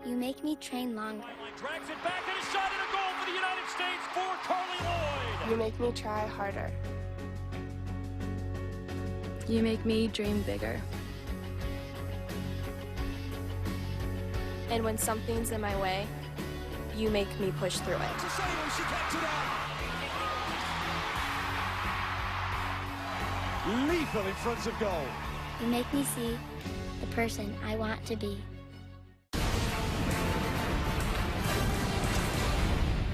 You make me train longer. Drags it back and a shot and a goal for the United States for Carly Lloyd. You make me try harder. You make me dream bigger. And when something's in my way, you make me push through it. She gets it out. Lethal in front of goal. You make me see the person I want to be.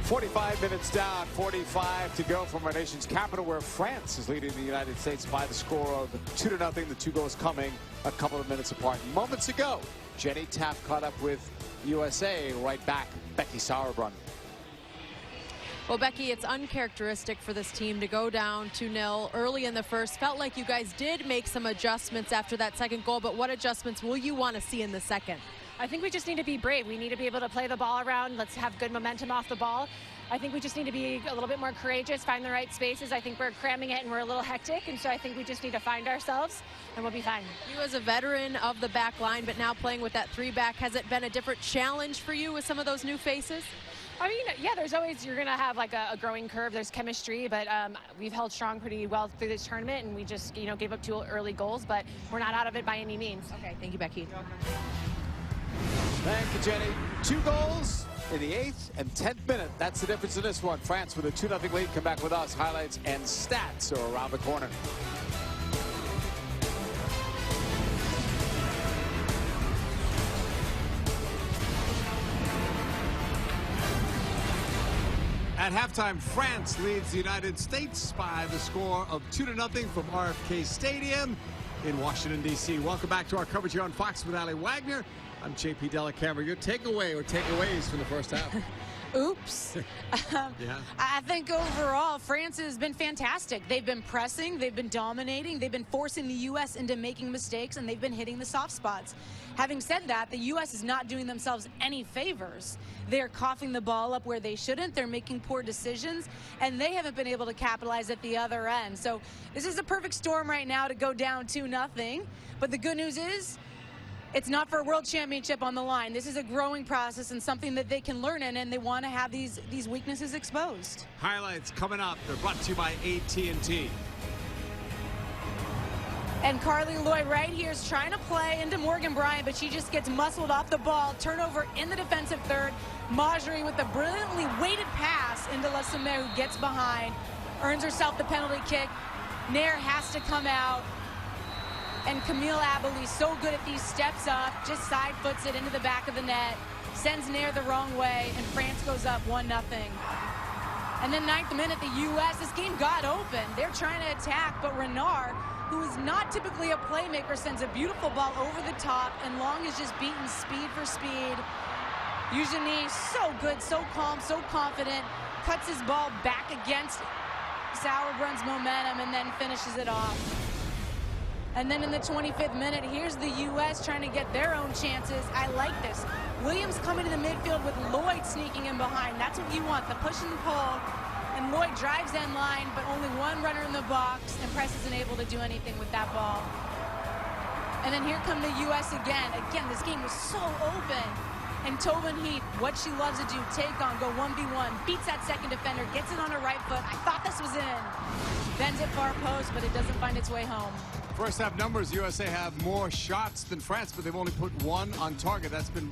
45 minutes down, 45 to go from our nation's capital, where France is leading the United States by the score of 2-0. The two goals coming a couple of minutes apart. Moments ago, Jenny Taft caught up with USA. Right back, Becky Sauerbrunn. Well, Becky, it's uncharacteristic for this team to go down 2-0 early in the first. Felt like you guys did make some adjustments after that second goal, but what adjustments will you want to see in the second? I think we just need to be brave. We need to be able to play the ball around. Let's have good momentum off the ball. I think we just need to be a little bit more courageous, find the right spaces. I think we're cramming it and we're a little hectic, and so I think we just need to find ourselves and we'll be fine. You as a veteran of the back line, but now playing with that three-back, has it been a different challenge for you with some of those new faces? I mean, yeah, there's always, you're going to have like a growing curve. There's chemistry, but we've held strong pretty well through this tournament, and we just, gave up 2 early goals, but we're not out of it by any means. Okay, thank you, Becky. Thank you, Jenny. 2 goals in the 8th and 10th minute. That's the difference in this one. France with a 2-0 lead. Come back with us. Highlights and stats are around the corner. At halftime, France leads the United States by the score of 2-0 from RFK Stadium in Washington, D.C. Welcome back to our coverage here on Fox with Ali Wagner. I'm JP Dellacamera. Your takeaway or takeaways from the first half? Oops. Yeah. I think overall, France has been fantastic. They've been pressing, they've been dominating, they've been forcing the U.S. into making mistakes, and they've been hitting the soft spots. Having said that, the U.S. is not doing themselves any favors. They're coughing the ball up where they shouldn't. They're making poor decisions, and they haven't been able to capitalize at the other end. So this is a perfect storm right now to go down 2-0. But the good news is, it's not for a world championship on the line. This is a growing process and something that they can learn in, and they want to have these weaknesses exposed. Highlights coming up. They're brought to you by AT&T. And Carly Lloyd right here is trying to play into Morgan Bryant, but she just gets muscled off the ball. Turnover in the defensive third. Marjorie with a brilliantly weighted pass into LeSumer, who gets behind, earns herself the penalty kick. Nair has to come out. And Camille Abilene, so good at these, steps up, just side foots it into the back of the net, sends Nair the wrong way, and France goes up 1-0. And then 9th minute, the U.S., this game got open. They're trying to attack, but Renard, who is not typically a playmaker, sends a beautiful ball over the top, and Long is just beaten speed for speed. Eugenie, so good, so calm, so confident, cuts his ball back against Sauerbrunn's momentum, and then finishes it off. And then in the 25th minute, here's the U.S. trying to get their own chances. I like this. Williams coming to the midfield with Lloyd sneaking in behind. That's what you want, the push and the pull. And Lloyd drives end line, but only one runner in the box, and Press isn't able to do anything with that ball. And then here come the U.S. again. Again, this game was so open. And Tobin Heath, what she loves to do, take on, go 1v1, beats that second defender, gets it on her right foot. I thought this was in. Bends it far post, but it doesn't find its way home. First half numbers, USA have more shots than France, but they've only put 1 on target. That's been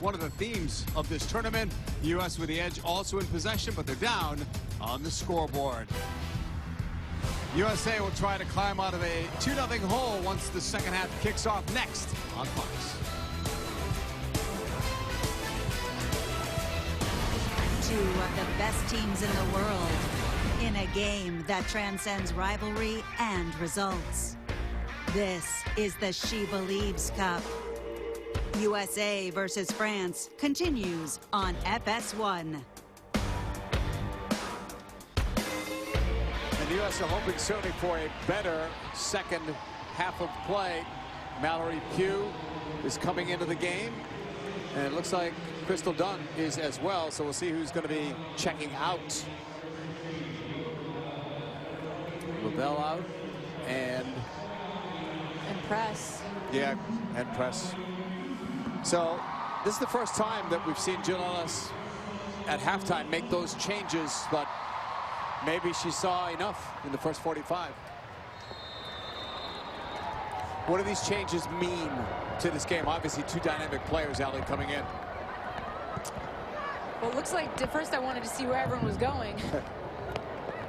one of the themes of this tournament. The U.S. with the edge, also in possession, but they're down on the scoreboard. USA will try to climb out of a 2-0 hole once the second half kicks off next on Fox. Two of the best teams in the world in a game that transcends rivalry and results. This is the SheBelieves Cup. USA versus France continues on FS1. And the U.S. are hoping certainly for a better second half of play. Mallory Pugh is coming into the game, and it looks like Crystal Dunn is as well, so we'll see who's going to be checking out. Lavelle out, and Press. Yeah, and Press. So This is the first time that we've seen Jill Ellis at halftime make those changes, but maybe she saw enough in the first 45. What do these changes mean to this game? Obviously, two dynamic players, Ali, coming in. Well, it looks like at first I wanted to see where everyone was going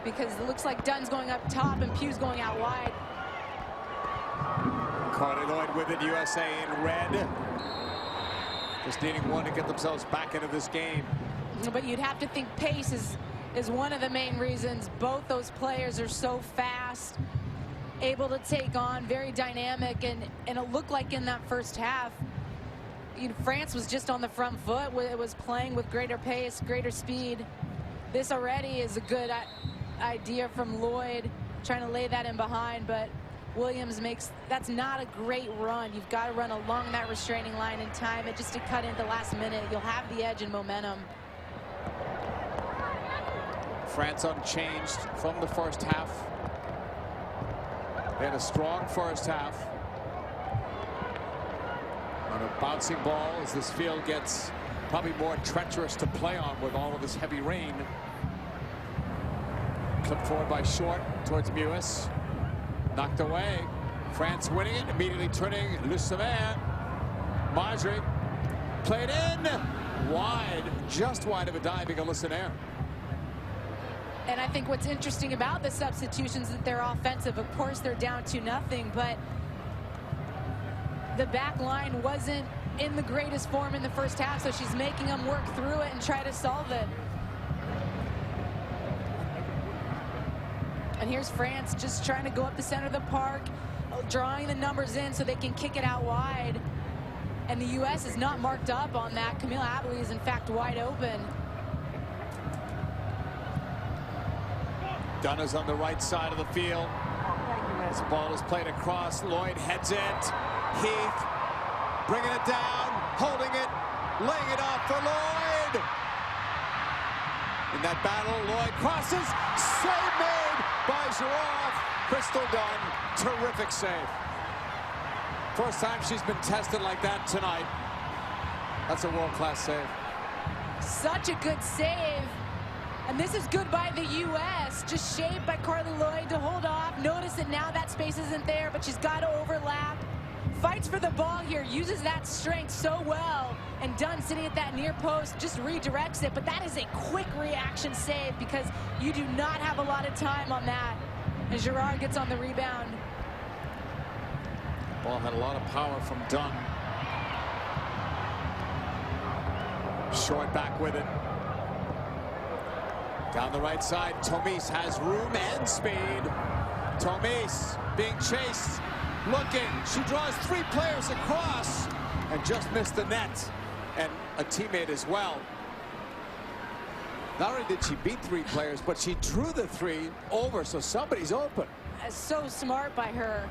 because it looks like Dunn's going up top and Pugh's going out wide. Carly Lloyd with it, USA in red. Just needing one to get themselves back into this game. But you'd have to think pace is one of the main reasons. Both those players are so fast, able to take on, very dynamic, and it looked like in that first half, France was just on the front foot. It was playing with greater pace, greater speed. This already is a good idea from Lloyd, trying to lay that in behind, but Williams makes, that's not a great run. You've got to run along that restraining line and time it just to cut into the last minute. You'll have the edge and momentum. France unchanged from the first half. They had a strong first half. On a bouncing ball as this field gets probably more treacherous to play on with all of this heavy rain. Clipped forward by Short towards Mewis. Knocked away. France winning it, immediately turning Lussemer. Marjorie played in wide, just wide of a diving Lussemer. And I think what's interesting about the substitutions is that they're offensive. Of course, they're down 2-0, but the back line wasn't in the greatest form in the first half, so she's making them work through it and try to solve it. And here's France just trying to go up the center of the park, drawing the numbers in so they can kick it out wide. And the U.S. is not marked up on that. Camille Abley is, in fact, wide open. Dunn is on the right side of the field. As the ball is played across, Lloyd heads it. Heath bringing it down, holding it, laying it off for Lloyd. In that battle, Lloyd crosses, save made by Giroir. Crystal Dunn, terrific save. First time she's been tested like that tonight. That's a world-class save. Such a good save. And this is good by the U.S. Just shaved by Carly Lloyd to hold off. Notice that now that space isn't there, but she's got to overlap. Fights for the ball here, uses that strength so well. And Dunn sitting at that near post just redirects it. But that is a quick reaction save because you do not have a lot of time on that. And Giroir gets on the rebound. Ball had a lot of power from Dunn. Short back with it. Down the right side, Tomise has room and speed. Tomise being chased, looking. She draws three players across and just missed the net. And a teammate as well. Not only did she beat three players, but she drew the three over, so somebody's open. So smart by her.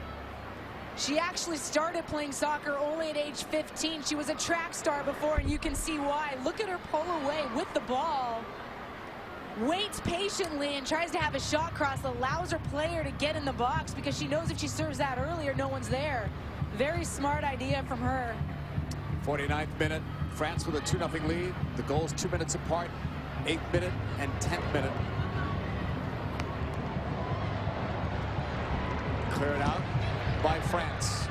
She actually started playing soccer only at age 15. She was a track star before, and you can see why. Look at her pull away with the ball. Waits patiently and tries to have a shot cross, allows her player to get in the box because she knows if she serves that earlier, no one's there. Very smart idea from her. 49th minute, France with a 2-0 lead. The goals 2 minutes apart, 8th minute and 10th minute. Cleared out by France.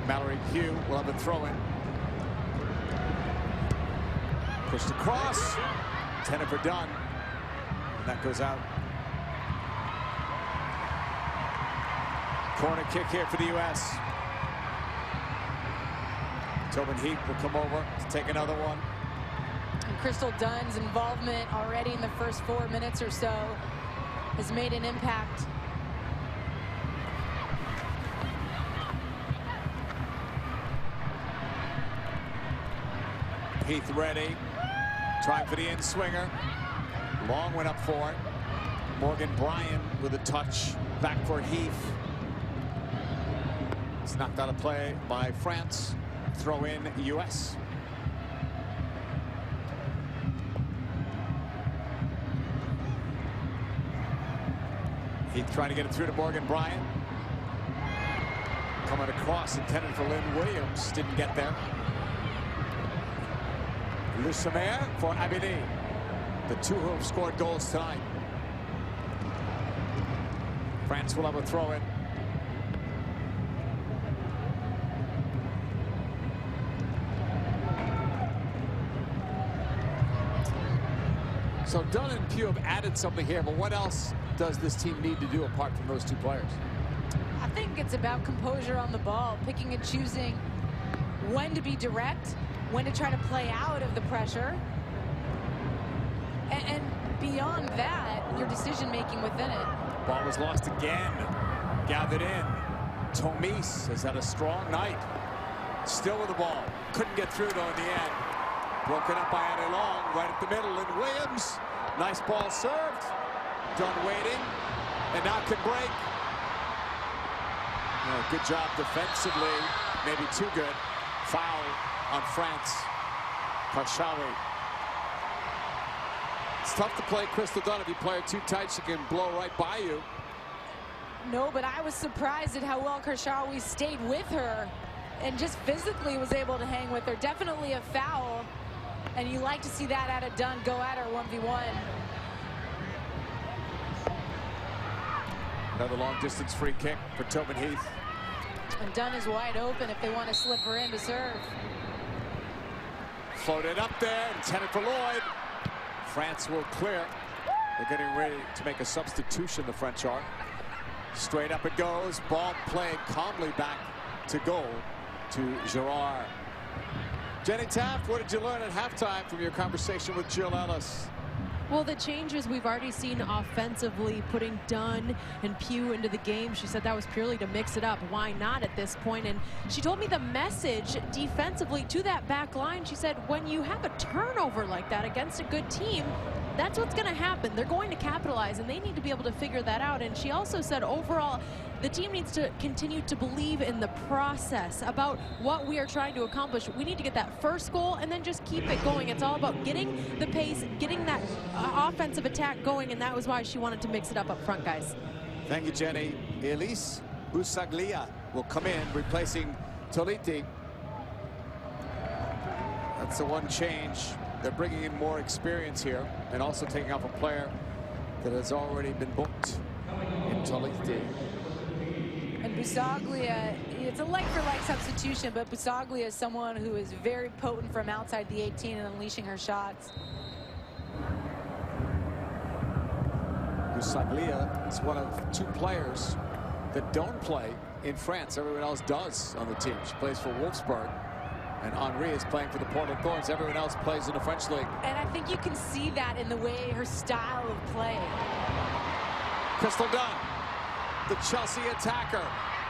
Mallory Pugh will have a throw-in. Pushed across, 10 for Dunn, and that goes out. Corner kick here for the U.S. Tobin Heath will come over to take another one. And Crystal Dunn's involvement already in the first 4 minutes or so has made an impact. Heath ready. Trying for the in-swinger. Long went up for it. Morgan Bryan with a touch. Back for Heath. It's knocked out of play by France. Throw in U.S. Heath trying to get it through to Morgan Bryan. Coming across, intended for Lynn Williams. Didn't get there. Lussamer for Abili. The two who have scored goals tonight. France will have a throw in. So Dunn and Pugh have added something here, but what else does this team need to do apart from those two players? I think it's about composure on the ball, picking and choosing when to be direct, when to try to play out of the pressure. And beyond that, your decision making within it. Ball was lost again. Gathered in. Tomis has had a strong night. Still with the ball. Couldn't get through though in the end. Broken up by Annie Long right at the middle. And Williams. Nice ball served. Dunn waiting. And now can break. Good job defensively. Maybe too good. Foul on France. Karshawi. It's tough to play Crystal Dunn. If you play her too tight, she can blow right by you. No, but I was surprised at how well Karshawi stayed with her and just physically was able to hang with her. Definitely a foul. And you like to see that out of Dunn. Go at her 1v1. Another long distance free kick for Tobin Heath. And Dunn is wide open if they want to slip her in to serve. Floated up there, intended for Lloyd. France will clear. They're getting ready to make a substitution, the French are. Straight up it goes. Ball played calmly back to goal to Gerard. Jenny Taft, what did you learn at halftime from your conversation with Jill Ellis? Well, the changes we've already seen offensively, putting Dunn and Pugh into the game. She said that was purely to mix it up. Why not at this point? And she told me the message defensively to that back line. She said, when you have a turnover like that against a good team, that's what's going to happen. They're going to capitalize, and they need to be able to figure that out. And she also said, overall, the team needs to continue to believe in the process about what we are trying to accomplish. We need to get that first goal and then just keep it going. It's all about getting the pace, getting that offensive attack going, and that was why she wanted to mix it up front, guys. Thank you, Jenny. Elise Busaglia will come in, replacing Toliti. That's the one change. They're bringing in more experience here and also taking off a player that has already been booked in Toliti. And Busaglia, it's a like-for-like substitution, but Busaglia is someone who is very potent from outside the 18 and unleashing her shots. Busaglia is one of two players that don't play in France. Everyone else does on the team. She plays for Wolfsburg. And Henri is playing for the Portland Thorns. Everyone else plays in the French league. And I think you can see that in the way her style of play. Crystal Dunn, the Chelsea attacker,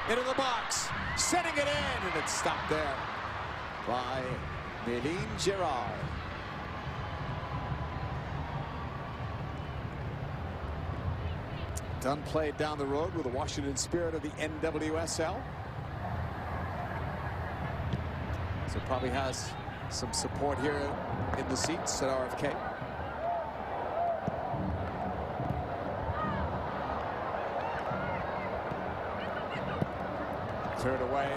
into the box, setting it in, and it's stopped there by Méline Girard. Dunn played down the road with the Washington Spirit of the NWSL. So probably has some support here in the seats at RFK. Cleared away.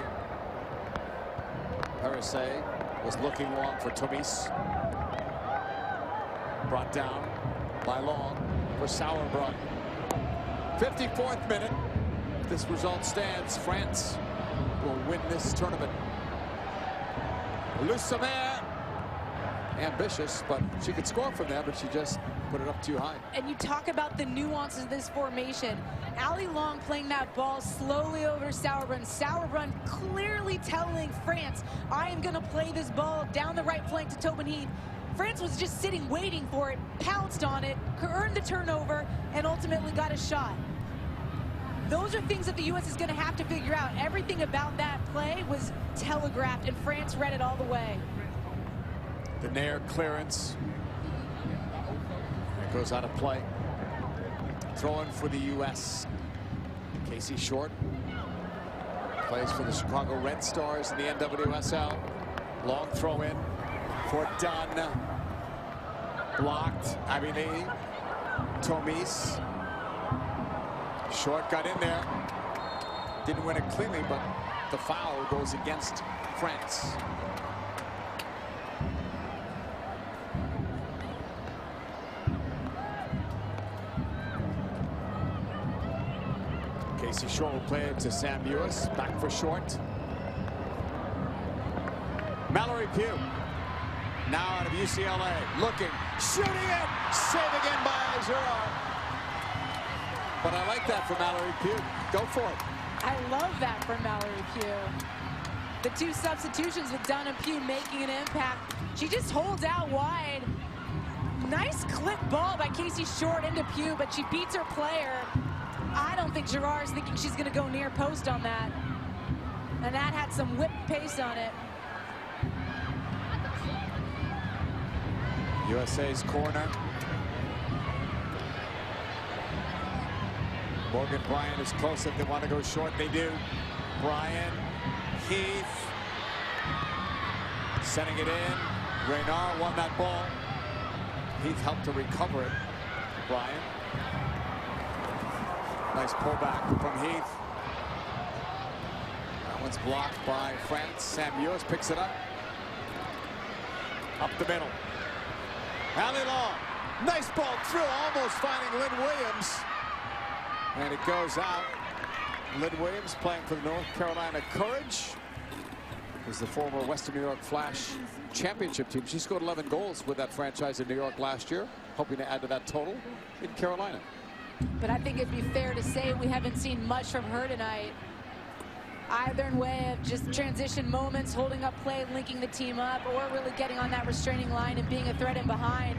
Parise was looking long for Tomis. Brought down by Long for Sauerbrunn. 54th minute. If this result stands, France will win this tournament. Lussamer, ambitious, but she could score from there, but she just put it up too high. And you talk about the nuances of this formation. Ali Long playing that ball slowly over Sauerbrunn. Sauerbrunn clearly telling France, I am going to play this ball down the right flank to Tobin Heath. France was just sitting, waiting for it, pounced on it, earned the turnover, and ultimately got a shot. Those are things that the U.S. is going to have to figure out. Everything about that play was telegraphed, and France read it all the way. The Nair clearance. It goes out of play. Throwing for the U.S. Casey Short plays for the Chicago Red Stars in the NWSL. Long throw in for Dunn. Blocked. Abili. Tomis. Short got in there. Didn't win it cleanly, but The foul goes against France. Casey Short will play it to Sam Lewis. Back for Short. Mallory Pugh. Now out of UCLA. Looking. Shooting it. Save again by Girard. But I like that for Mallory Pugh. Go for it. I love that for Mallory Pugh. The two substitutions with Dunn and Pugh making an impact. She just holds out wide. Nice clip ball by Casey Short into Pugh, but she beats her player. I don't think Girard's thinking she's going to go near post on that. And that had some whip pace on it. USA's corner. Morgan Bryan is close if they want to go short. They do. Bryan, Heath, sending it in. Reynard won that ball. Heath helped to recover it. Bryan. Nice pullback from Heath. That one's blocked by France. Sam Lewis picks it up. Up the middle. Allie Long. Nice ball through, almost finding Lynn Williams. And it goes out. Lynn Williams playing for the North Carolina Courage. Is the former Western New York Flash championship team. She scored 11 goals with that franchise in New York last year. Hoping to add to that total in Carolina. But I think it'd be fair to say we haven't seen much from her tonight. Either in way of just transition moments, holding up play, linking the team up, or really getting on that restraining line and being a threat in behind.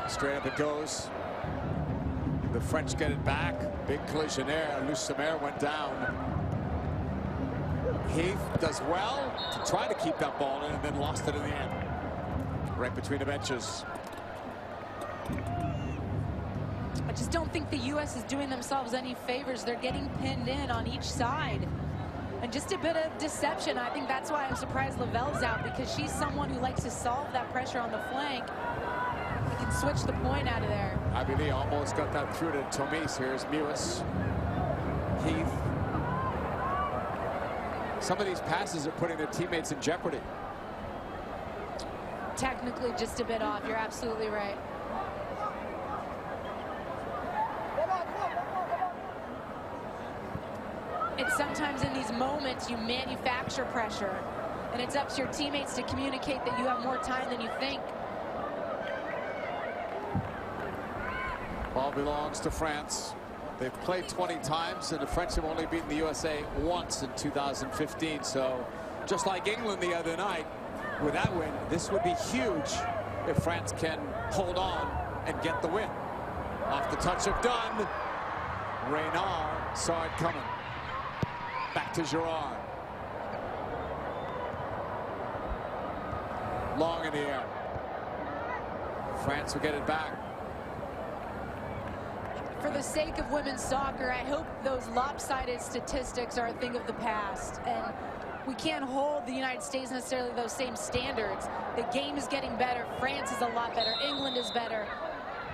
Straight up it goes. The French get it back. Big collision there. Lucemer went down. Heath does well to try to keep that ball in and then lost it in the end. Right between the benches. I just don't think the U.S. is doing themselves any favors. They're getting pinned in on each side. And just a bit of deception. I think that's why I'm surprised Lavelle's out, because she's someone who likes to solve that pressure on the flank. He can switch the point out of there. Abili almost got that through to Tomise. Here's Lewis. Heath. Some of these passes are putting their teammates in jeopardy. Technically just a bit off. You're absolutely right. It's sometimes in these moments you manufacture pressure, and it's up to your teammates to communicate that you have more time than you think. Ball belongs to France. They've played 20 times, and the French have only beaten the USA once in 2015. So just like England the other night, with that win, this would be huge if France can hold on and get the win. Off the touch of Dunn. Reynard saw it coming. Back to Girard. Long in the air. France will get it back. For the sake of women's soccer, I hope those lopsided statistics are a thing of the past. And we can't hold the United States necessarily those same standards. The game is getting better. France is a lot better. England is better.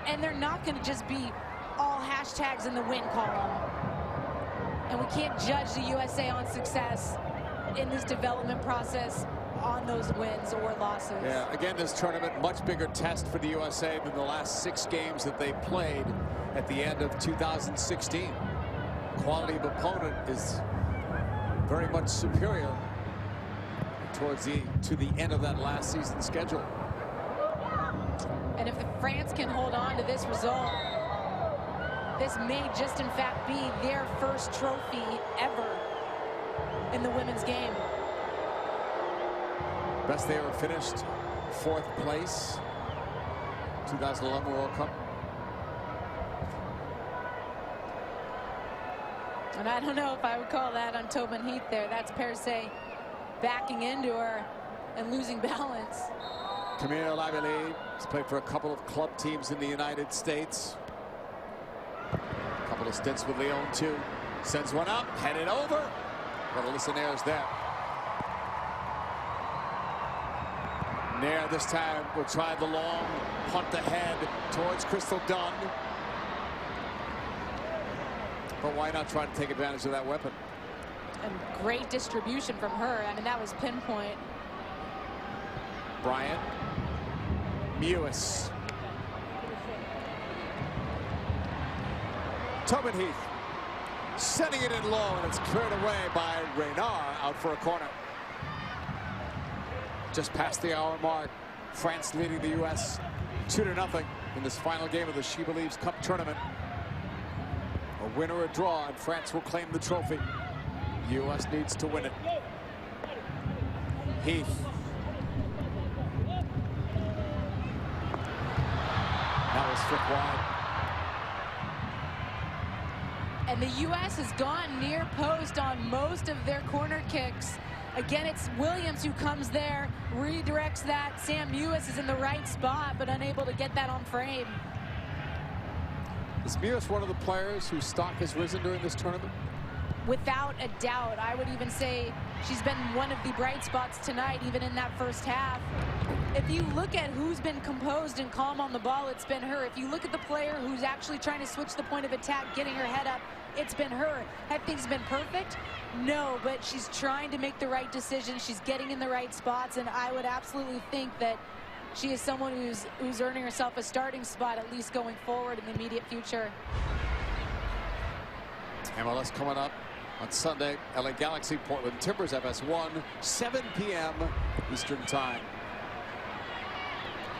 And they're not going to just be all hashtags in the win column. And we can't judge the USA on success in this development process on those wins or losses. Yeah, again, this tournament, much bigger test for the USA than the last 6 games that they played at the end of 2016. Quality of opponent is very much superior towards to the end of that last season schedule. And if the France can hold on to this result, this may just in fact be their first trophy ever in the women's game. Best they ever finished, 4th place, 2011 World Cup. And I don't know if I would call that on Tobin Heath there. That's Persay backing into her and losing balance. Camille Lavallée has played for a couple of club teams in the United States. A couple of stints with Lyon too. Sends one up, headed over. But Alyssa Nair's there. Nair this time will try the long punt ahead towards Crystal Dunn. But why not try to take advantage of that weapon? And great distribution from her. I mean, that was pinpoint. Bryant. Mewis. Tobin Heath setting it in low, and it's cleared away by Reynard out for a corner. Just past the hour mark. France leading the U.S. 2-0 in this final game of the SheBelieves Cup tournament. A win or a draw, and France will claim the trophy. The U.S. needs to win it. Heath. That was flipped wide. And the U.S. has gone near post on most of their corner kicks. Again, it's Williams who comes there, redirects that. Sam Mewis is in the right spot, but unable to get that on frame. Is Mewis one of the players whose stock has risen during this tournament? Without a doubt. I would even say she's been one of the bright spots tonight, even in that first half. If you look at who's been composed and calm on the ball, it's been her. If you look at the player who's actually trying to switch the point of attack, getting her head up, it's been her. Have things been perfect? No, but she's trying to make the right decisions. She's getting in the right spots, and I would absolutely think that she is someone who's earning herself a starting spot, at least going forward in the immediate future. MLS coming up on Sunday. LA Galaxy, Portland Timbers, FS1, 7 p.m. Eastern Time.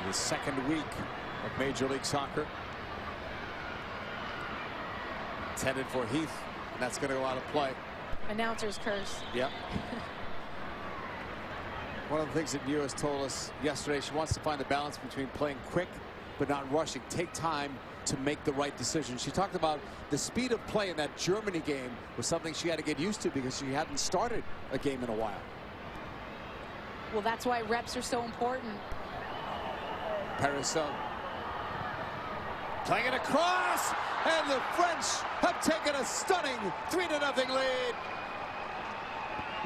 The second week of Major League Soccer. It's headed for Heath, and that's going to go out of play. Announcer's curse. Yep. One of the things that Mewis told us yesterday, she wants to find a balance between playing quick but not rushing. Take time to make the right decision. She talked about the speed of play in that Germany game was something she had to get used to because she hadn't started a game in a while. Well, that's why reps are so important. Perisson playing it across, and the French have taken a stunning 3-0 lead.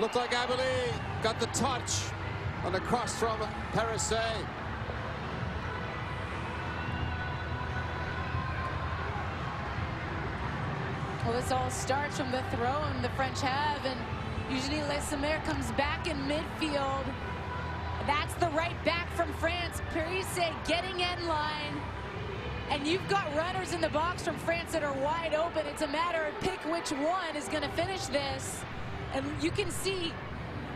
Looked like Abilene got the touch on the cross from Perisson. Well, this all starts from the throw the French have, and Eugénie Lesemer comes back in midfield. That's the right back from France. Perisson getting in line. And you've got runners in the box from France that are wide open. It's a matter of pick which one is going to finish this. And you can see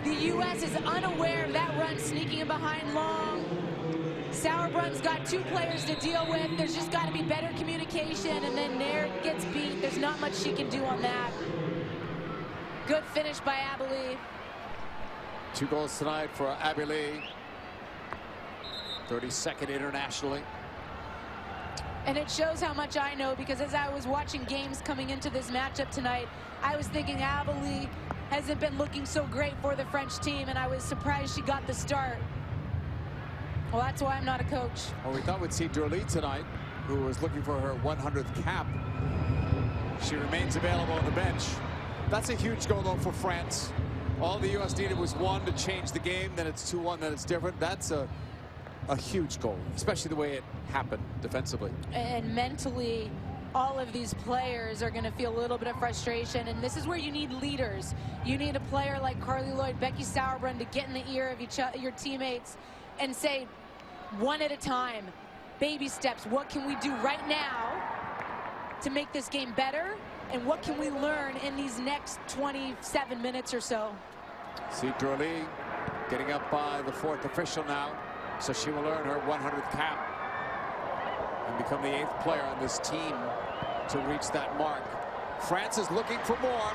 the U.S. is unaware of that run sneaking in behind long. Sauerbrun's got two players to deal with. There's just got to be better communication, and then Nair gets beat. There's not much she can do on that. Good finish by Abilene. 2 goals tonight for Abilene. 32nd internationally. And it shows how much I know, because as I was watching games coming into this matchup tonight, I was thinking Abilene hasn't been looking so great for the French team, and I was surprised she got the start. Well, that's why I'm not a coach. Well, we thought we'd see Durley tonight, who was looking for her 100th cap. She remains available on the bench. That's a huge goal, though, for France. All the U.S. needed was one to change the game. Then it's 2-1, then it's different. That's a huge goal, especially the way it happened defensively. And mentally, all of these players are going to feel a little bit of frustration, and this is where you need leaders. You need a player like Carly Lloyd, Becky Sauerbrunn to get in the ear of your teammates and say, one at a time, baby steps, what can we do right now to make this game better, and what can we learn in these next 27 minutes or so? See Durley getting up by the 4th official now, so she will earn her 100th cap and become the 8th player on this team to reach that mark. France is looking for more.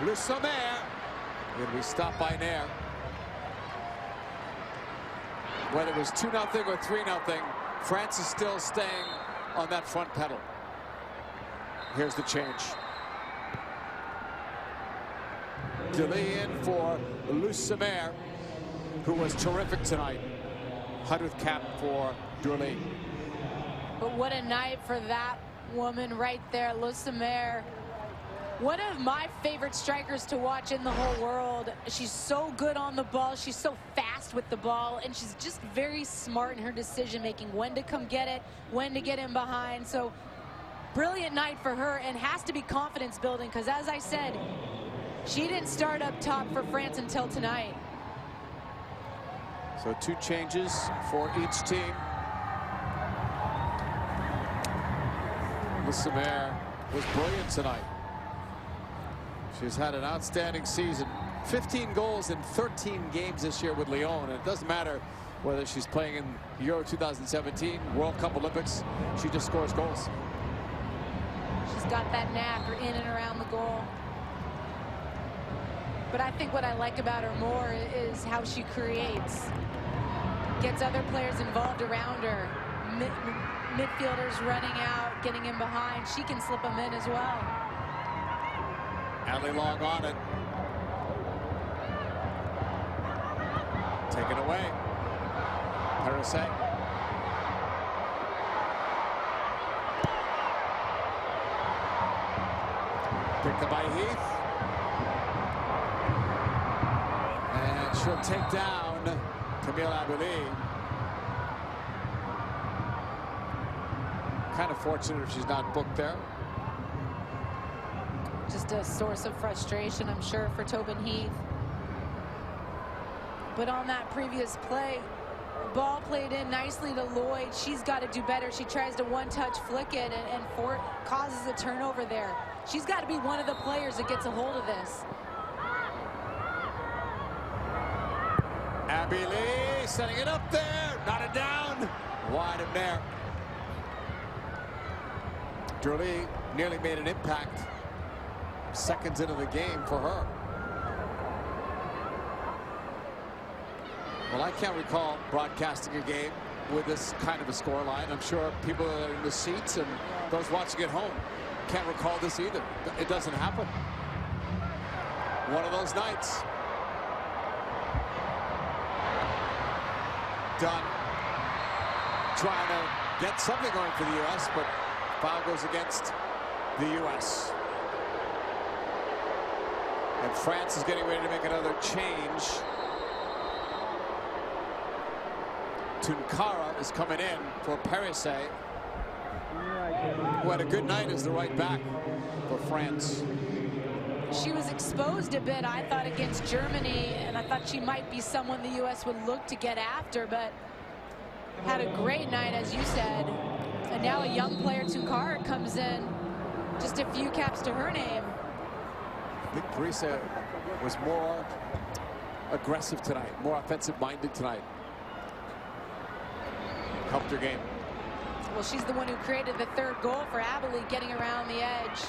Le Sommer will be stopped by Nair. Whether it was 2-0 or 3-0, France is still staying on that front pedal. Here's the change. Delay in for Le Sommer, who was terrific tonight. 100th cap for Durley. But what a night for that woman right there, Le Sommer. One of my favorite strikers to watch in the whole world. She's so good on the ball. She's so fast with the ball, and she's just very smart in her decision making, when to come get it, when to get in behind. So brilliant night for her and has to be confidence building because, as I said, she didn't start up top for France until tonight. So 2 changes for each team. Lissamer was brilliant tonight. She's had an outstanding season. 15 goals in 13 games this year with Lyon. And it doesn't matter whether she's playing in Euro 2017, World Cup, Olympics. She just scores goals. She's got that knack in and around the goal. But I think what I like about her more is how she creates. Gets other players involved around her. Midfielders running out, getting in behind. She can slip them in as well. Allie Long on it. Taken away. Perisset. Picked up by Heath. And she'll take down Camille Abili. Kind of fortunate if she's not booked there. Just a source of frustration, I'm sure, for Tobin Heath. But on that previous play, ball played in nicely to Lloyd. She's got to do better. She tries to one-touch flick it and causes a turnover there. She's got to be one of the players that gets a hold of this. Abili setting it up there. Knotted down. Wide of there. Drolly nearly made an impact seconds into the game for her. Well, I can't recall broadcasting a game with this kind of a scoreline. I'm sure people that are in the seats and those watching at home can't recall this either. It doesn't happen. One of those nights. Dunn trying to get something going for the U.S., but foul goes against the U.S. And France is getting ready to make another change. Tunkara is coming in for Perisset, who had a good night as the right back for France. She was exposed a bit, I thought, against Germany, and I thought she might be someone the U.S. would look to get after, but had a great night, as you said. And now a young player, Tunkara, comes in. Just a few caps to her name. I think Teresa was more aggressive tonight, more offensive-minded tonight. Helped her game. Well, she's the one who created the third goal for Abili, getting around the edge.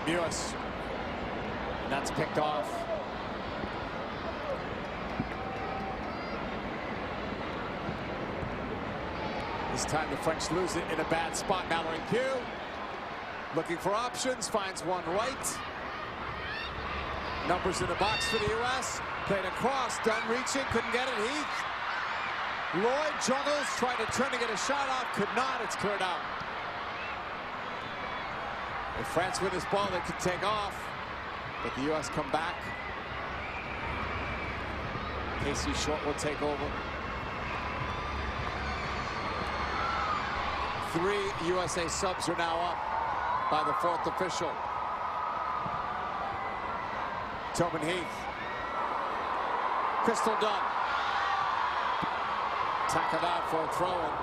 U.S. And that's picked off. This time the French lose it in a bad spot. Mallory Pugh looking for options, finds one right. Numbers in the box for the U.S. Played across, Dunn reaching, couldn't get it. Heath. Lloyd juggles, trying to turn to get a shot off, could not. It's cleared out. If France win this ball, they could take off, but the U.S. come back. Casey Short will take over. 3 USA subs are now up by the 4th official. Tobin Heath. Crystal Dunn. Tackled out for a throw-in.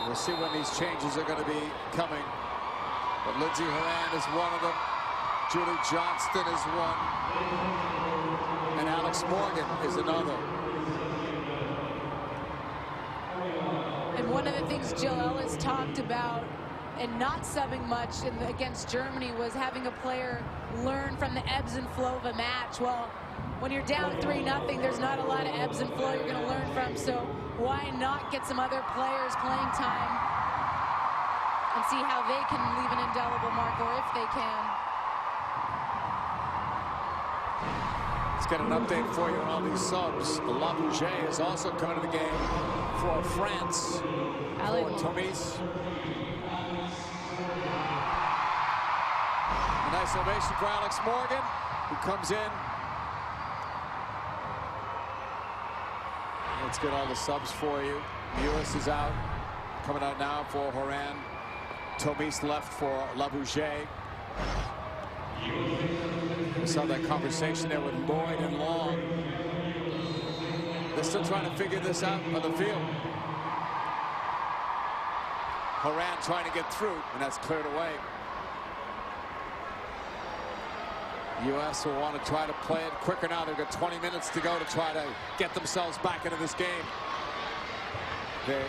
We'll see when these changes are going to be coming. But Lindsay Horan is one of them. Julie Johnston is one. And Alex Morgan is another. And one of the things Jill Ellis talked about and not subbing much against Germany was having a player learn from the ebbs and flow of a match. Well, when you're down 3-0, there's not a lot of ebbs and flow you're going to learn from. So why not get some other players playing time and see how they can leave an indelible mark, or if they can. Let's get an update for you on all these subs. Labouget is also coming to the game for France. For Tomis. A nice ovation for Alex Morgan, who comes in. Let's get all the subs for you. The U.S. is out. coming out now for Horan. Tomis left for Labouche. We saw that conversation there with Lloyd and Long. They're still trying to figure this out on the field. Horan trying to get through, and that's cleared away. U.S. will want to try to play it quicker now. They've got 20 minutes to go to try to get themselves back into this game. They're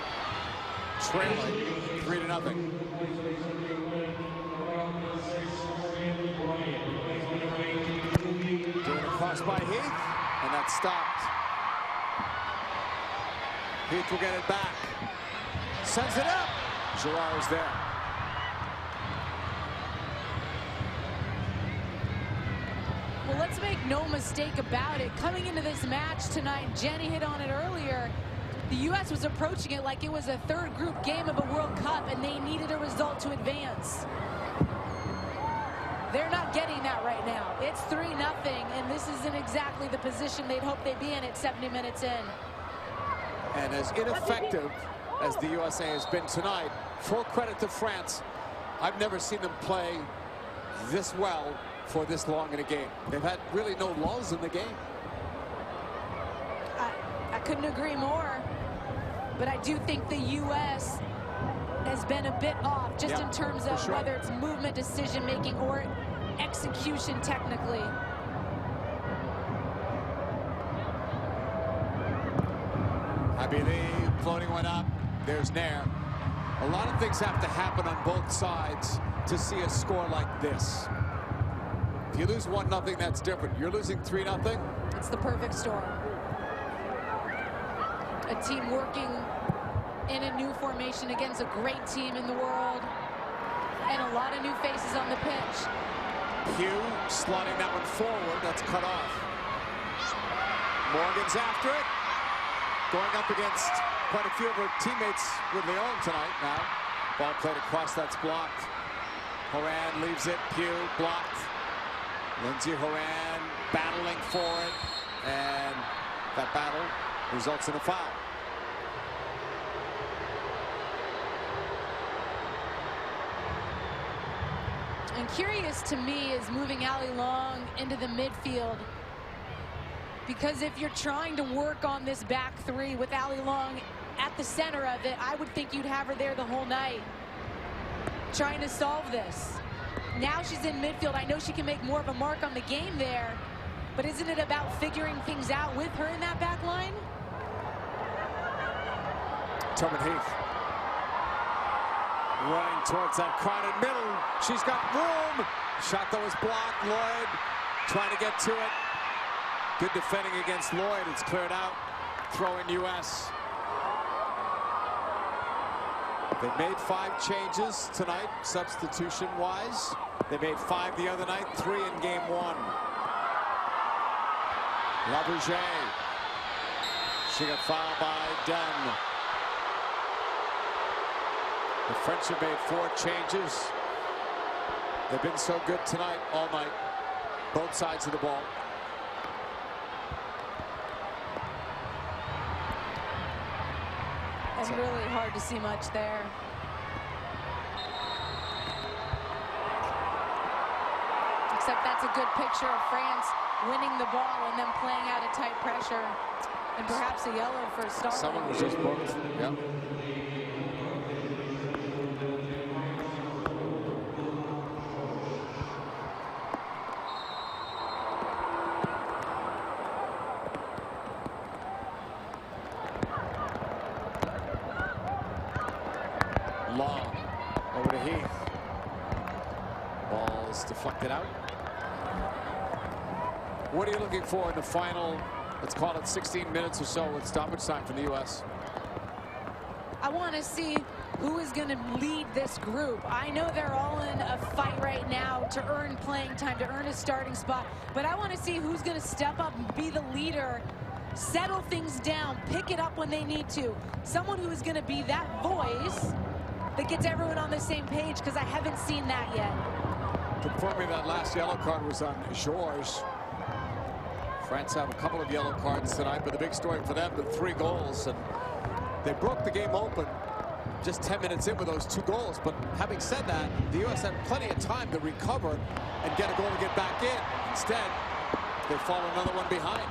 trailing 3-0. Doing a cross by Heath, and that's stopped. Heath will get it back. Sends it up. Girard is there. Well, let's make no mistake about it. Coming into this match tonight, Jenny hit on it earlier. The U.S. was approaching it like it was a third group game of a World Cup, and they needed a result to advance. They're not getting that right now. It's 3-0, and this isn't exactly the position they'd hope they'd be in at 70 minutes in. And as ineffective as the USA has been tonight, full credit to France. I've never seen them play this well for this long in a game. They've had really no lulls in the game. I couldn't agree more, but I do think the U.S. has been a bit off just in terms of whether it's movement, decision making, or execution technically. I believe floating one up. There's Nair. A lot of things have to happen on both sides to see a score like this. If you lose 1-0, that's different. You're losing 3-0. It's the perfect storm. A team working in a new formation against a great team in the world, and a lot of new faces on the pitch. Pugh slotting that one forward. That's cut off. Morgan's after it. Going up against quite a few of her teammates with Leon tonight now. Ball played across, that's blocked. Horan leaves it. Pugh blocked. Lindsay Horan battling for it, and that battle results in a foul. And curious to me is moving Allie Long into the midfield, because if you're trying to work on this back three with Allie Long at the center of it, I would think you'd have her there the whole night trying to solve this. Now she's in midfield. I know she can make more of a mark on the game there, but isn't it about figuring things out with her in that back line? Tubman Heath running towards that crowded middle. She's got room. Shot that was blocked. Lloyd trying to get to it. Good defending against Lloyd. It's cleared out. Throw in U.S. They've made 5 changes tonight, substitution-wise. They made 5 the other night, 3 in game 1. Labouche. She got fouled by Dunn. The French have made 4 changes. They've been so good tonight, all night. Both sides of the ball. It's really hard to see much there. Except that's a good picture of France winning the ball and then playing out of tight pressure. And perhaps a yellow for starting. Someone was just booked. Yep. Long over to Heath. Ball is deflected out. What are you looking for in the final, let's call it 16 minutes or so with stoppage time for the U.S.? I want to see who is going to lead this group. I know they're all in a fight right now to earn playing time, to earn a starting spot, but I want to see who's going to step up and be the leader, settle things down, pick it up when they need to. Someone who is going to be that voice that gets everyone on the same page, because I haven't seen that yet. Confirming that last yellow card was on Georges. France have a couple of yellow cards tonight, but the big story for them, the 3 goals, and they broke the game open just 10 minutes in with those 2 goals. But having said that, the U.S. had plenty of time to recover and get a goal to get back in. Instead, they fall another one behind.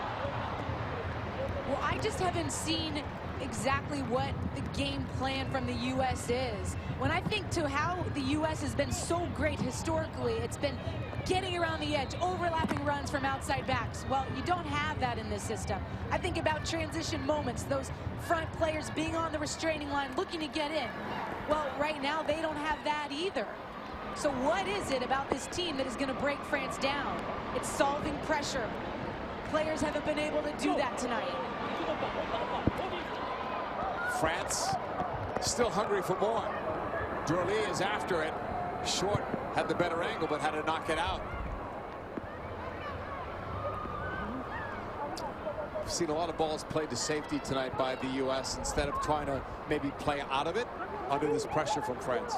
Well, I just haven't seen exactly what the game plan from the U.S. is. When I think to how the U.S. has been so great historically, it's been getting around the edge, overlapping runs from outside backs. Well, you don't have that in this system. I think about transition moments, those front players being on the restraining line, looking to get in. Well, right now, they don't have that either. So what is it about this team that is going to break France down? It's solving pressure. Players haven't been able to do that tonight. France still hungry for more. Durley is after it. Short had the better angle, but had to knock it out. I've seen a lot of balls played to safety tonight by the U.S. instead of trying to maybe play out of it under this pressure from France.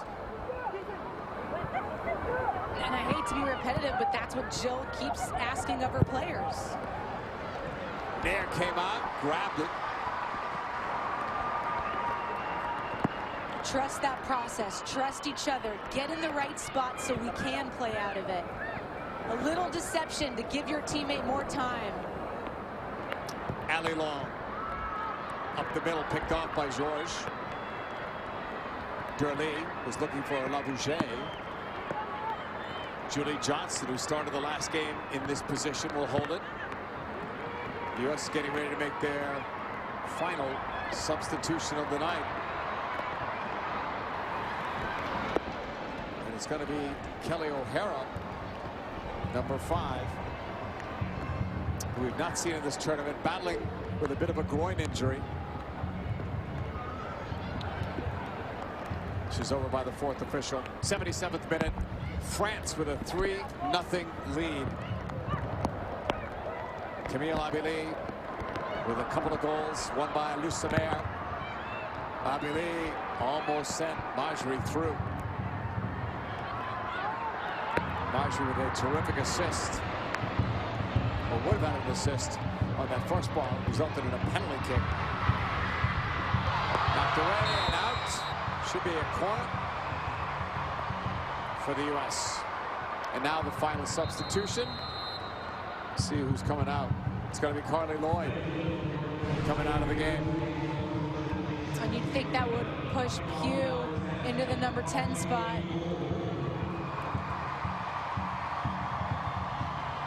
And I hate to be repetitive, but that's what Jill keeps asking of her players. Nair came out, grabbed it. Trust that process, trust each other, get in the right spot so we can play out of it. A little deception to give your teammate more time. Ali Long up the middle, picked off by Georges. Durley was looking for Lavouche. Julie Johnston, who started the last game in this position, will hold it. The U.S. is getting ready to make their final substitution of the night. And it's going to be Kelly O'Hara, number 5, who we've not seen in this tournament, battling with a bit of a groin injury. She's over by the 4th official. 77th minute. France with a 3-0 lead. Camille Abili with a couple of goals, one by Lucemer. Abili almost sent Marjorie through. Marjorie with a terrific assist. Well, what about an assist on that first ball? Resulted in a penalty kick. Knocked away and out. Should be a corner for the U.S. And now the final substitution. See who's coming out. It's going to be Carly Lloyd coming out of the game. And you'd think that would push Pugh into the number 10 spot.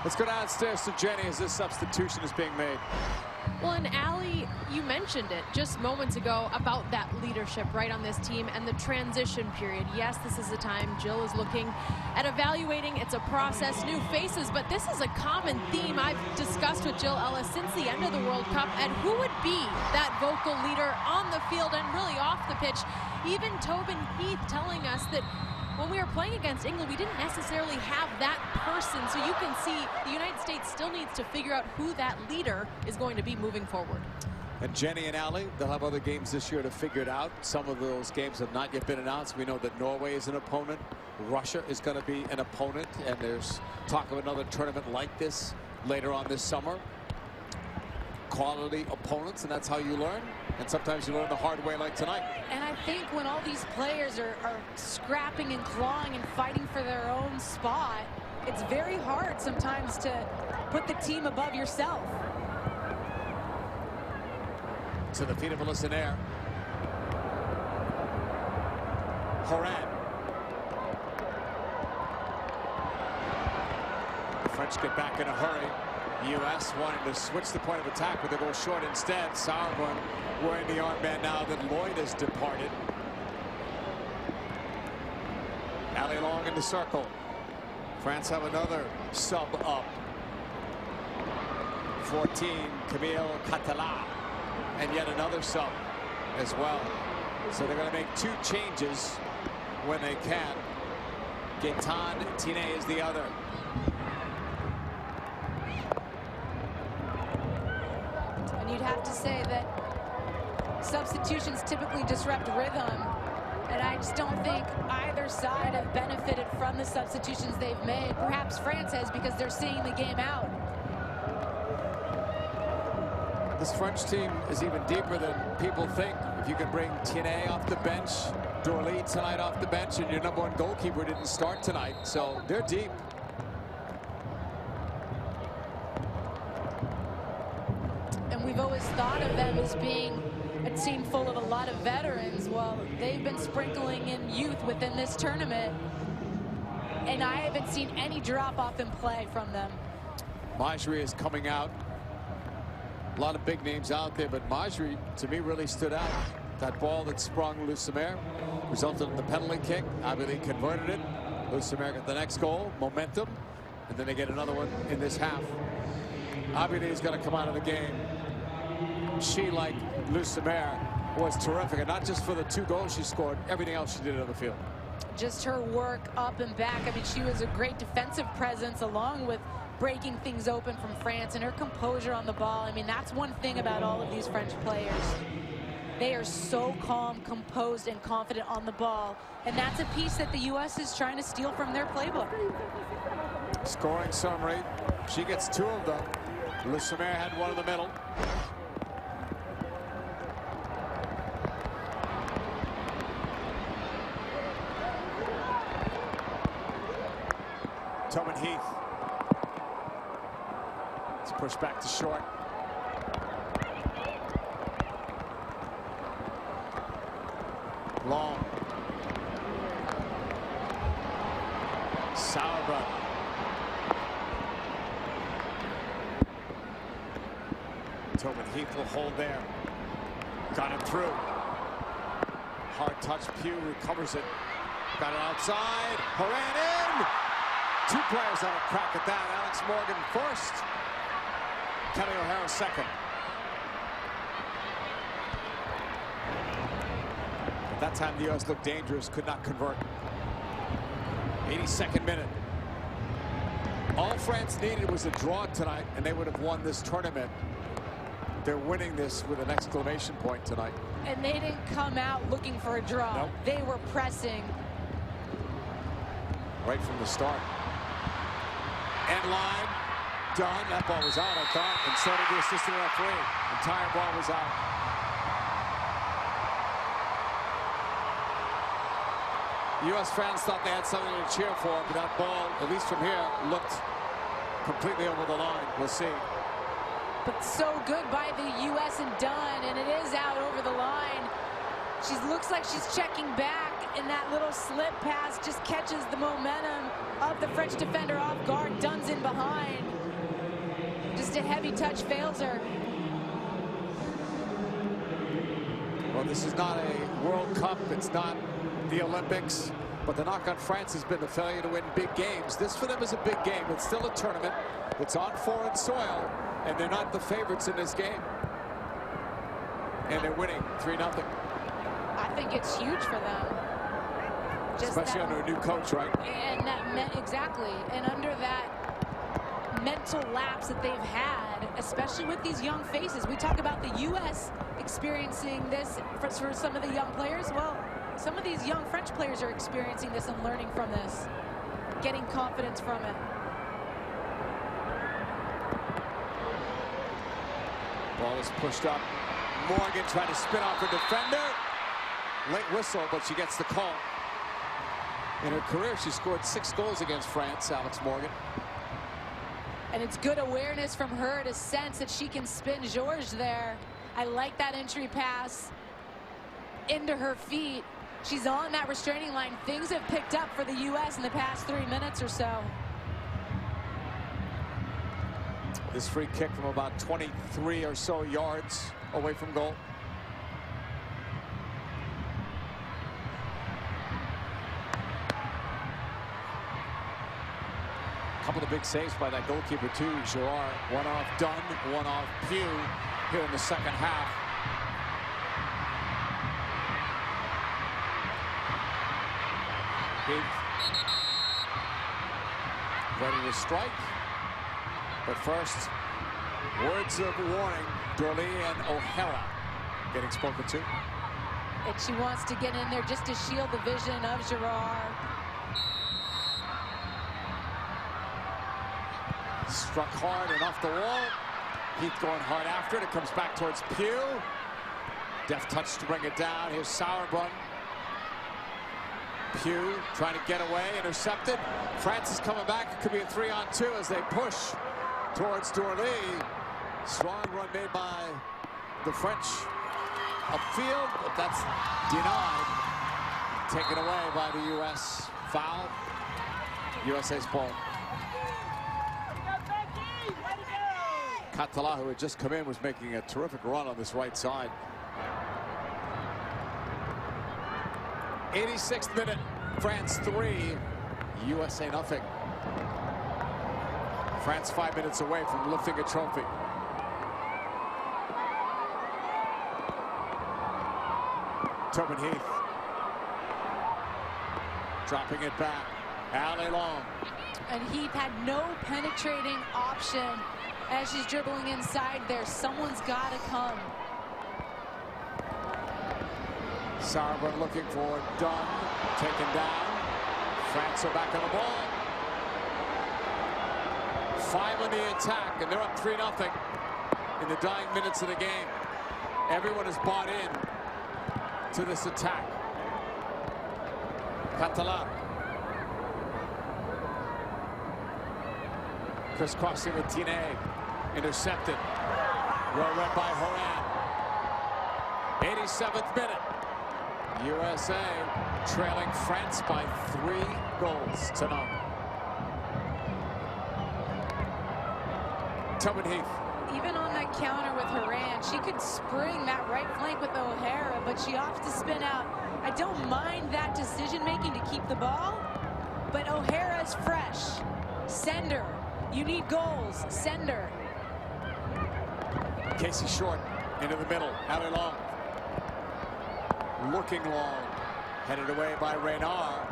Let's go downstairs to Jenny as this substitution is being made. Well, and Allie, you mentioned it just moments ago about that leadership right on this team and the transition period. Yes, this is the time Jill is looking at evaluating. It's a process, new faces, but this is a common theme I've discussed with Jill Ellis since the end of the World Cup. And who would be that vocal leader on the field and really off the pitch? Even Tobin Heath telling us that when we were playing against England, we didn't necessarily have that person. So you can see the United States still needs to figure out who that leader is going to be moving forward. And Jenny and Allie, they'll have other games this year to figure it out. Some of those games have not yet been announced. We know that Norway is an opponent. Russia is going to be an opponent. And there's talk of another tournament like this later on this summer. Quality opponents, and that's how you learn. And sometimes you learn the hard way like tonight. And I think when all these players are scrapping and clawing and fighting for their own spot, it's very hard sometimes to put the team above yourself. To the feet of Alyssa Nair. Horan. The French get back in a hurry. U.S. wanting to switch the point of attack, but they go short instead. Sauerborn wearing the armband now that Lloyd has departed. Allie Long in the circle. France have another sub up. 14, Camille Catala. And yet another sub as well. So they're going to make 2 changes when they can. Gaetan Tine is the other. And you'd have to say that substitutions typically disrupt rhythm. And I just don't think either side have benefited from the substitutions they've made. Perhaps France has, because they're seeing the game out. This French team is even deeper than people think. If you can bring Tiene off the bench, Dorley tonight off the bench, and your #1 goalkeeper didn't start tonight, so they're deep. And we've always thought of them as being a team full of a lot of veterans. Well, they've been sprinkling in youth within this tournament, and I haven't seen any drop-off in play from them. Majri is coming out. A lot of big names out there, but Majri, to me, really stood out. That ball that sprung Lucemer resulted in the penalty kick. Abili converted it. Lucemer got the next goal, momentum, and then they get another one in this half. Abili is going to come out of the game. She, like Lucemer, was terrific, and not just for the 2 goals she scored, everything else she did on the field. Just her work up and back. I mean, she was a great defensive presence along with breaking things open from France, and her composure on the ball. I mean, that's one thing about all of these French players. They are so calm, composed, and confident on the ball, and that's a piece that the U.S. is trying to steal from their playbook. Scoring summary. She gets 2 of them. Lucemer had one in the middle. Tobin Heath. Let's push back to short. Long. Sauber. Tobin Heath will hold there. Got it through. Hard touch. Pugh recovers it. Got it outside. Horan in. 2 players had a crack at that. Alex Morgan first. Kelly O'Hara second. At that time, the U.S. looked dangerous, could not convert. 82nd minute. All France needed was a draw tonight, and they would have won this tournament. They're winning this with an exclamation point tonight. And they didn't come out looking for a draw. Nope. They were pressing. Right from the start. End line. Done. That ball was out, I thought, and so did the assistant referee. The entire ball was out. U.S. fans thought they had something to cheer for, but that ball, at least from here, looked completely over the line. We'll see. But so good by the U.S. and done, and it is out over the line. She looks like she's checking back, and that little slip pass just catches the momentum of the French defender off guard. Dunn's in behind. Just a heavy touch fails her. Well, this is not a World Cup. It's not the Olympics. But the knock on France has been the failure to win big games. This for them is a big game. It's still a tournament. It's on foreign soil, and they're not the favorites in this game. And they're winning 3-0. I think it's huge for them. Just especially under a new coach, right? And that meant exactly. And under that mental lapse that they've had, especially with these young faces. We talk about the U.S. experiencing this for some of the young players. Well, some of these young French players are experiencing this and learning from this, getting confidence from it. Ball is pushed up. Morgan trying to spin off her defender. Late whistle, but she gets the call. In her career, she scored 6 goals against France, Alex Morgan. And it's good awareness from her to sense that she can spin Georges there. I like that entry pass into her feet. She's on that restraining line. Things have picked up for the U.S. in the past 3 minutes or so. This free kick from about 23 or so yards away from goal. A couple of big saves by that goalkeeper too, Girard. One off Dunn, one off Pugh here in the second half. Heath ready to strike. But first, words of warning. Dorley and O'Hara getting spoken to. And she wants to get in there just to shield the vision of Girard. Struck hard and off the wall. Heath going hard after it. It comes back towards Pugh. Deft touch to bring it down. Here's Sauerbrunn. Pugh trying to get away, intercepted. France is coming back. It could be a 3-on-2 as they push towards Dorley. Strong run made by the French upfield, but that's denied. Taken away by the U.S. Foul. USA's ball. Catala, who had just come in, was making a terrific run on this right side. 86th minute, France 3, USA nothing. France 5 minutes away from lifting a trophy. Tobin Heath dropping it back. Alley long. And Heath had no penetrating option as she's dribbling inside there. Someone's got to come. Sauerbrunn looking for Dunn, taken down. France are back on the ball. 5 on the attack, and they're up 3-0 in the dying minutes of the game. Everyone is bought in to this attack. Catala. Crisscrossing with Tine. Intercepted. Well read by Horan. 87th minute. USA trailing France by 3 goals to none. Tobin Heath. Even on that counter with Horan, she could spring that right flank with O'Hara, but she opts to spin out. I don't mind that decision making to keep the ball, but O'Hara's fresh. Send her. You need goals. Send her. Casey Short into the middle. Alley long. Looking long. Headed away by Reynard.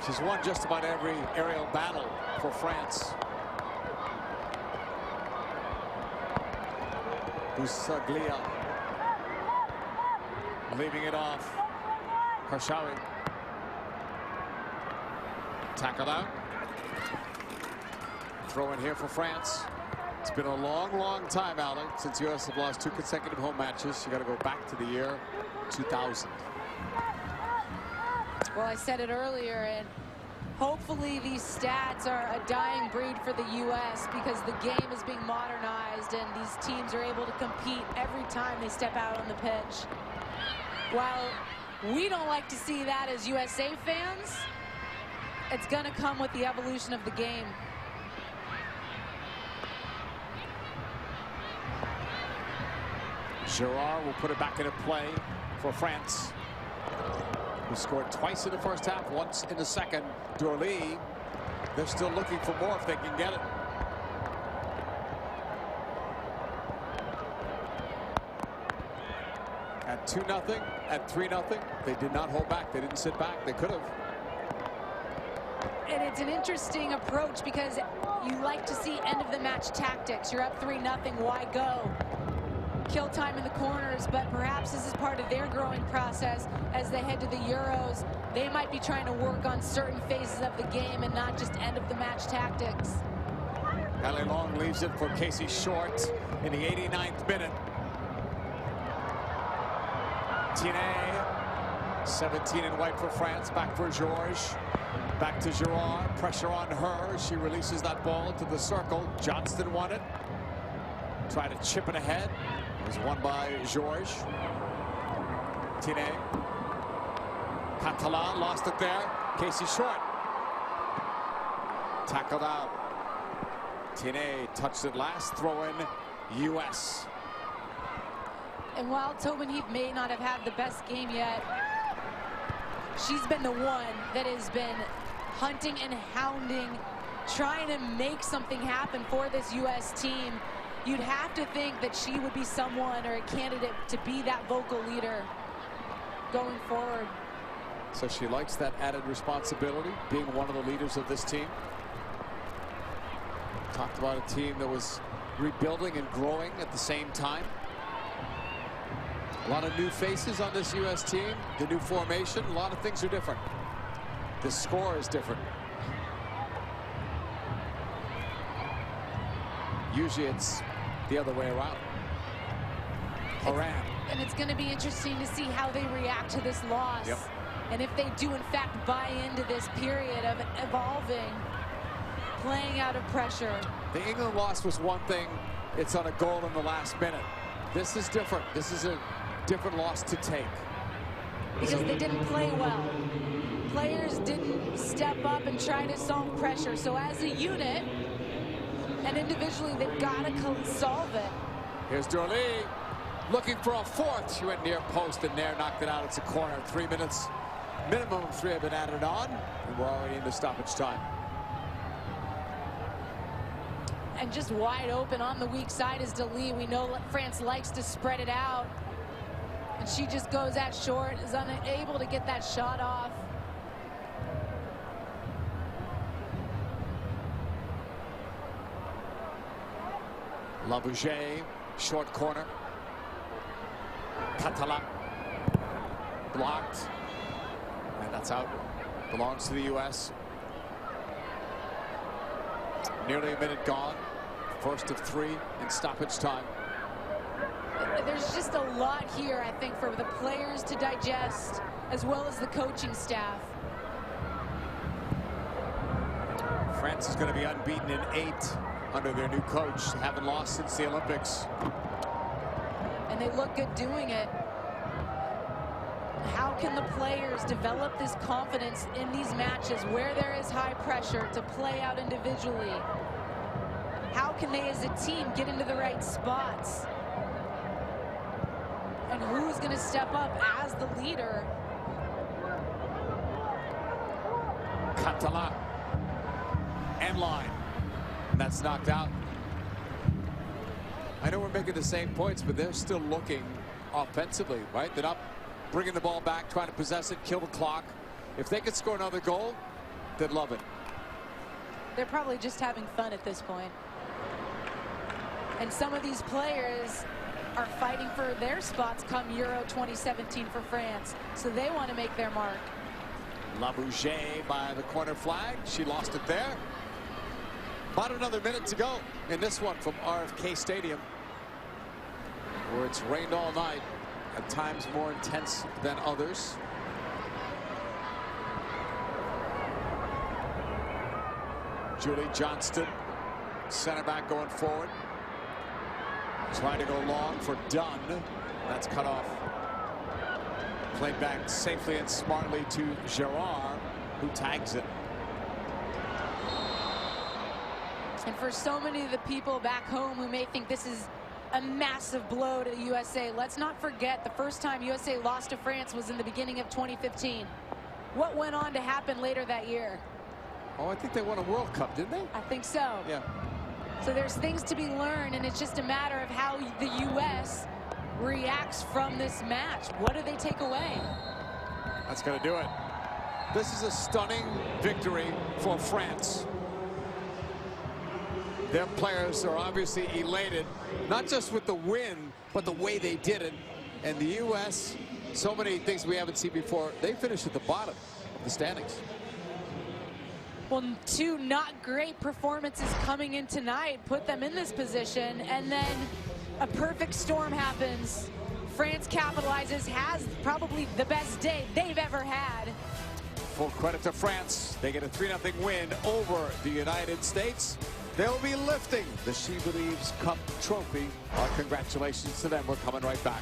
She's won just about every aerial battle for France. Busaglia. Leaving it off. Harshawi. Tackled out. Throw in here for France. It's been a long, long time, Alec, since U.S. have lost 2 consecutive home matches. You got to go back to the year 2000. Well, I said it earlier, and hopefully these stats are a dying breed for the U.S. because the game is being modernized and these teams are able to compete every time they step out on the pitch. While we don't like to see that as USA fans, it's going to come with the evolution of the game. Girard will put it back into play for France, who scored twice in the first half, once in the second. Dorley, they're still looking for more if they can get it. At 2-0, at 3-0, they did not hold back. They didn't sit back. They could have. And it's an interesting approach because you like to see end of the match tactics. You're up 3-0. Why go? Kill time in the corners, but perhaps this is part of their growing process as they head to the Euros. They might be trying to work on certain phases of the game and not just end of the match tactics. Alley long leaves it for Casey Short in the 89th minute. Tine, 17 in white for France, back for Georges. Back to Girard, pressure on her. She releases that ball into the circle. Johnston won it. Try to chip it ahead. It was won by Georges. Tine. Catalan lost it there. Casey Short. Tackled out. Tine touched it last. Throw in U.S. And while Tobin Heath may not have had the best game yet, she's been the one that has been hunting and hounding, trying to make something happen for this U.S. team. You'd have to think that she would be someone or a candidate to be that vocal leader going forward. So she likes that added responsibility, being one of the leaders of this team. Talked about a team that was rebuilding and growing at the same time. A lot of new faces on this U.S. team. The new formation, a lot of things are different. The score is different. Usually it's the other way around. Iran. And it's going to be interesting to see how they react to this loss. Yep. And if they do, in fact, buy into this period of evolving, playing out of pressure. The England loss was one thing. It's on a goal in the last minute. This is different. This is a different loss to take. Because they didn't play well. Players didn't step up and try to solve pressure. So as a unit and individually, they've got to solve it. Here's Dorley looking for a fourth. She went near post and Nair knocked it out. It's a corner. 3 minutes. Minimum of 3 have been added on. And we're already into stoppage time. And just wide open on the weak side is Deli. We know France likes to spread it out. And she just goes at short, is unable to get that shot off. Labouget, short corner. Catalan blocked. And that's out. Belongs to the U.S. Nearly a minute gone. First of 3 in stoppage time. There's just a lot here, I think, for the players to digest, as well as the coaching staff. France is going to be unbeaten in 8 under their new coach. They haven't lost since the Olympics. And they look good doing it. How can the players develop this confidence in these matches where there is high pressure to play out individually? How can they as a team get into the right spots? And who's going to step up as the leader? Catalan. End line. And that's knocked out. I know we're making the same points, but they're still looking offensively, right? They're not bringing the ball back, trying to possess it, kill the clock. If they could score another goal, they'd love it. They're probably just having fun at this point. And some of these players are fighting for their spots come Euro 2017 for France. So they want to make their mark. Labouget by the corner flag. She lost it there. About another minute to go in this one from RFK Stadium, where it's rained all night, at times more intense than others. Julie Johnston, center back going forward. Trying to go long for Dunn. That's cut off. Played back safely and smartly to Gerard, who tags it. And for so many of the people back home who may think this is a massive blow to the USA, let's not forget the first time USA lost to France was in the beginning of 2015. What went on to happen later that year? Oh, I think they won a World Cup, didn't they? I think so. Yeah. So there's things to be learned, and it's just a matter of how the U.S. reacts from this match. What do they take away? That's going to do it. This is a stunning victory for France. Their players are obviously elated, not just with the win, but the way they did it. And the U.S., so many things we haven't seen before, they finished at the bottom of the standings. Well, 2 not great performances coming in tonight put them in this position, and then a perfect storm happens. France capitalizes, has probably the best day they've ever had. Full credit to France. They get a 3-0 win over the United States. They'll be lifting the SheBelieves Cup trophy. Our congratulations to them. We're coming right back.